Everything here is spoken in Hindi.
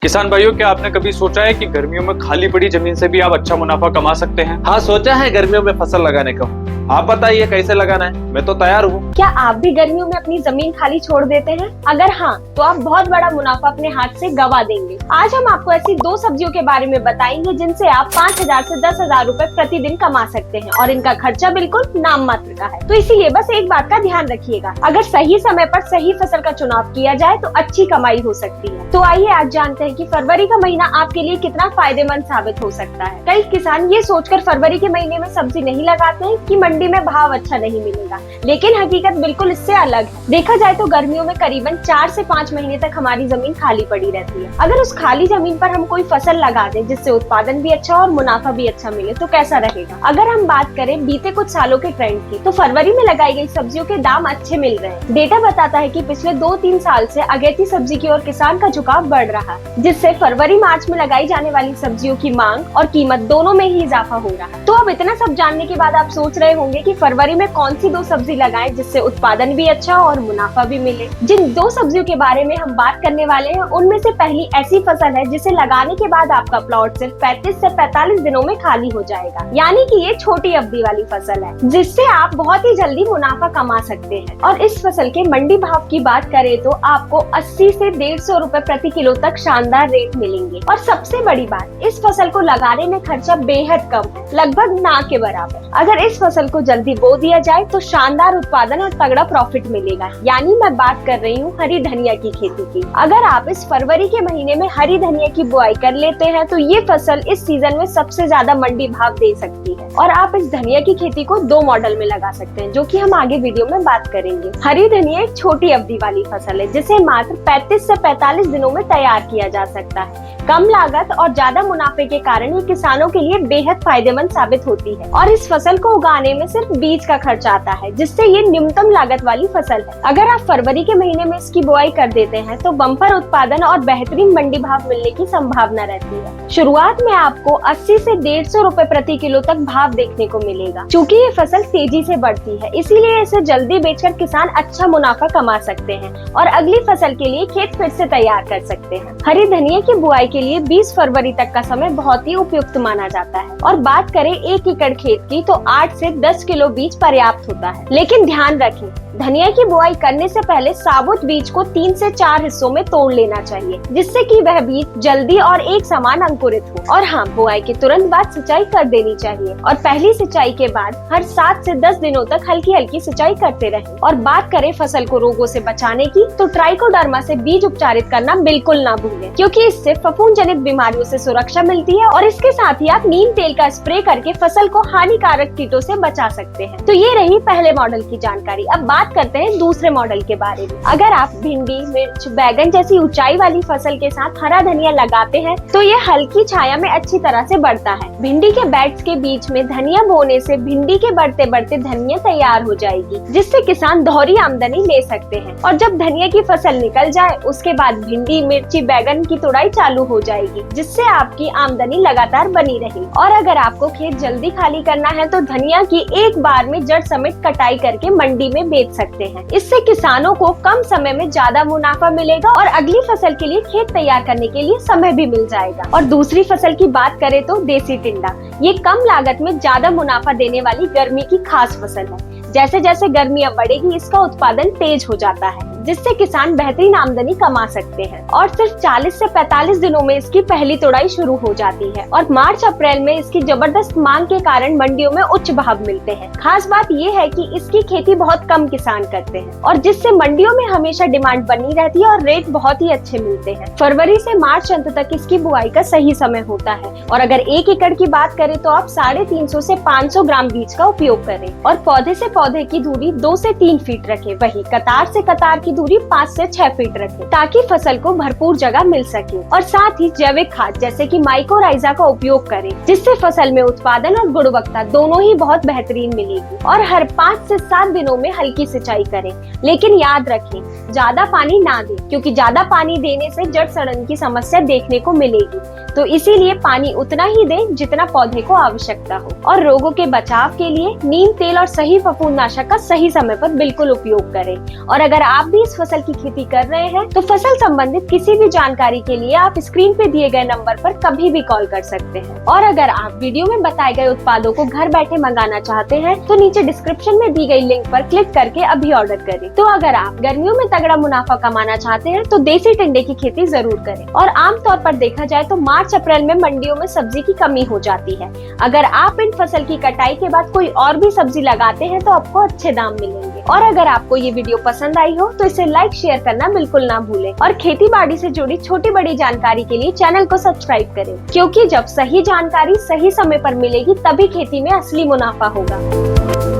किसान भाइयों, क्या आपने कभी सोचा है कि गर्मियों में खाली पड़ी जमीन से भी आप अच्छा मुनाफा कमा सकते हैं? हाँ, सोचा है गर्मियों में फसल लगाने को। आप बताइए कैसे लगाना है, मैं तो तैयार हूँ। क्या आप भी गर्मियों में अपनी जमीन खाली छोड़ देते हैं? अगर हाँ, तो आप बहुत बड़ा मुनाफा अपने हाथ से गवा देंगे। आज हम आपको ऐसी दो सब्जियों के बारे में बताएंगे जिनसे आप 5,000 से 10,000 रुपए प्रतिदिन कमा सकते हैं और इनका खर्चा बिल्कुल नाम मात्र का है। तो इसीलिए बस एक बात का ध्यान रखिएगा, अगर सही समय पर सही फसल का चुनाव किया जाए तो अच्छी कमाई हो सकती है। तो आइए आज जानते हैं कि फरवरी का महीना आपके लिए कितना फायदेमंद साबित हो सकता है। कई किसान ये सोचकर फरवरी के महीने में सब्जी नहीं लगाते हैं कि मंडी में भाव अच्छा नहीं मिलेगा, लेकिन हकीकत बिल्कुल इससे अलग है। देखा जाए तो गर्मियों में करीबन 4 से 5 महीने तक हमारी जमीन खाली पड़ी रहती है। अगर उस खाली जमीन पर हम कोई फसल लगा दें जिससे उत्पादन भी अच्छा और मुनाफा भी अच्छा मिले तो कैसा रहेगा। अगर हम बात करें बीते कुछ सालों के ट्रेंड की, तो फरवरी में लगाई गई सब्जियों के दाम अच्छे मिल रहे हैं। डेटा बताता है कि पिछले 2-3 साल से अगेती सब्जी की ओर किसान का झुकाव बढ़ रहा है, जिससे फरवरी मार्च में लगाई जाने वाली सब्जियों की मांग और कीमत दोनों में ही इजाफा हो रहा है। तो अब इतना सब जानने के बाद आप सोच रहे होंगे कि फरवरी में कौन सी दो सब्जी लगाएं जिससे उत्पादन भी अच्छा और मुनाफा भी मिले। जिन दो सब्जियों के बारे में हम बात करने वाले हैं उनमें से पहली ऐसी फसल है जिसे लगाने के बाद आपका प्लॉट सिर्फ 35 से 45 दिनों में खाली हो जाएगा, यानी कि ये छोटी अवधि वाली फसल है जिससे आप बहुत ही जल्दी मुनाफा कमा सकते हैं। और इस फसल के मंडी भाव की बात करें तो आपको 80 से 150 रुपए प्रति किलो तक शानदार रेट मिलेंगे। और सबसे बड़ी बात, इस फसल को लगाने में खर्चा बेहद कम है, लगभग ना के बराबर। अगर इस फसल को जल्दी बो दिया जाए तो शानदार उत्पादन और तगड़ा प्रॉफिट मिलेगा। यानी मैं बात कर रही हूँ हरी धनिया की खेती की। अगर आप इस फरवरी के महीने में हरी धनिया की बुआई कर लेते हैं तो ये फसल इस सीजन में सबसे ज्यादा मंडी भाव दे सकती है। और आप इस धनिया की खेती को 2 मॉडल में लगा सकते हैं, जो कि हम आगे वीडियो में बात करेंगे। हरी धनिया एक छोटी अवधि वाली फसल है जिसे मात्र 35 से 45 दिनों में तैयार किया जा सकता है। कम लागत और ज्यादा मुनाफे के कारण ये किसानों के लिए बेहद फायदेमंद साबित होती है। और इस फसल को उगाने में सिर्फ बीज का खर्च आता है, जिससे ये न्यूनतम लागत वाली फसल है। अगर आप फरवरी के महीने में इसकी बुआई कर देते हैं तो बम्पर उत्पादन और बेहतरीन मंडी भाव मिलने की संभावना रहती है। शुरुआत में आपको 80 से 150 रुपए प्रति किलो तक भाव देखने को मिलेगा। चूँकि ये फसल तेजी से बढ़ती है, इसीलिए इसे जल्दी बेचकर किसान अच्छा मुनाफा कमा सकते हैं और अगली फसल के लिए खेत फिर से तैयार कर सकते हैं। हरी धनिया की बुआई के लिए 20 फरवरी तक का समय बहुत ही उपयुक्त माना जाता है। और बात करें 1 एकड़ खेत की तो 8 से 10 किलो बीज पर्याप्त होता है। लेकिन ध्यान रखें, धनिया की बुआई करने से पहले साबुत बीज को 3 से 4 हिस्सों में तोड़ लेना चाहिए, जिससे कि वह बीज जल्दी और एक समान अंकुरित हो। और हाँ, बुआई के तुरंत बाद सिंचाई कर देनी चाहिए और पहली सिंचाई के बाद हर 7 से 10 दिनों तक हल्की हल्की सिंचाई करते रहें। और बात करें फसल को रोगों से बचाने की, तो ट्राइकोडर्मा से बीज उपचारित करना बिल्कुल ना भूलें, क्योंकि इससे फफूंद जनित बीमारियों से सुरक्षा मिलती है। और इसके साथ ही आप नीम तेल का स्प्रे करके फसल को हानिकारक कीटों से बचा सकते हैं। तो ये रही पहले मॉडल की जानकारी। अब बात करते हैं दूसरे मॉडल के बारे में। अगर आप भिंडी, मिर्च, बैगन जैसी ऊंचाई वाली फसल के साथ हरा धनिया लगाते हैं तो ये हल्की छाया में अच्छी तरह से बढ़ता है। भिंडी के बैग्स के बीच में धनिया बोने से भिंडी के बढ़ते बढ़ते धनिया तैयार हो जाएगी, जिससे किसान दोहरी आमदनी ले सकते हैं। और जब धनिया की फसल निकल जाए उसके बाद भिंडी, मिर्ची, बैगन की तुड़ाई चालू हो जाएगी, जिससे आपकी आमदनी लगातार बनी रहेगी। और अगर आपको खेत जल्दी खाली करना है तो धनिया की एक बार में जड़ समेत कटाई करके मंडी में बेच सकते हैं। इससे किसानों को कम समय में ज्यादा मुनाफा मिलेगा और अगली फसल के लिए खेत तैयार करने के लिए समय भी मिल जाएगा। और दूसरी फसल की बात करें तो देसी टिंडा, ये कम लागत में ज्यादा मुनाफा देने वाली गर्मी की खास फसल है। जैसे जैसे गर्मियां बढ़ेगी इसका उत्पादन तेज हो जाता है, जिससे किसान बेहतरीन आमदनी कमा सकते हैं। और सिर्फ 40 से 45 दिनों में इसकी पहली तुड़ाई शुरू हो जाती है और मार्च अप्रैल में इसकी जबरदस्त मांग के कारण मंडियों में उच्च भाव मिलते हैं। खास बात ये है कि इसकी खेती बहुत कम किसान करते हैं और जिससे मंडियों में हमेशा डिमांड बनी रहती है और रेट बहुत ही अच्छे मिलते हैं। फरवरी से मार्च अंत तक इसकी बुआई का सही समय होता है। और अगर 1 एकड़ की बात करें तो आप 350 से 500 ग्राम बीज का उपयोग करें और पौधे से पौधे की दूरी 2 से 3 फीट रखें। वही कतार से कतार की दूरी 5 से 6 फीट रखें, ताकि फसल को भरपूर जगह मिल सके। और साथ ही जैविक खाद जैसे कि माइकोराइजा का उपयोग करें, जिससे फसल में उत्पादन और गुणवत्ता दोनों ही बहुत बेहतरीन मिलेगी। और हर 5 से 7 दिनों में हल्की सिंचाई करें, लेकिन याद रखें ज्यादा पानी ना दें, क्योंकि ज्यादा पानी देने से जड़ सड़न की समस्या देखने को मिलेगी। तो इसीलिए पानी उतना ही दें जितना पौधे को आवश्यकता हो। और रोगों के बचाव के लिए नीम तेल और सही फफूंदनाशक का सही समय पर बिल्कुल उपयोग करें। और अगर आप भी भी इस फसल की खेती कर रहे हैं तो फसल संबंधित किसी भी जानकारी के लिए आप स्क्रीन पे दिए गए नंबर पर कभी भी कॉल कर सकते हैं। और अगर आप वीडियो में बताए गए उत्पादों को घर बैठे मंगाना चाहते हैं तो नीचे डिस्क्रिप्शन में दी गई लिंक पर क्लिक करके अभी ऑर्डर करें। तो अगर आप गर्मियों में तगड़ा मुनाफा कमाना चाहते हैं तो देसी टिंडे की खेती जरूर करें। और आमतौर पर देखा जाए तो मार्च अप्रैल में मंडियों में सब्जी की कमी हो जाती है। अगर आप इन फसल की कटाई के बाद कोई और भी सब्जी लगाते हैं तो आपको अच्छे दाम मिलेंगे। और अगर आपको ये वीडियो पसंद आई हो तो इसे लाइक शेयर करना बिल्कुल ना भूलें। और खेती बाड़ी से जुड़ी छोटी बड़ी जानकारी के लिए चैनल को सब्सक्राइब करें, क्योंकि जब सही जानकारी सही समय पर मिलेगी तभी खेती में असली मुनाफा होगा।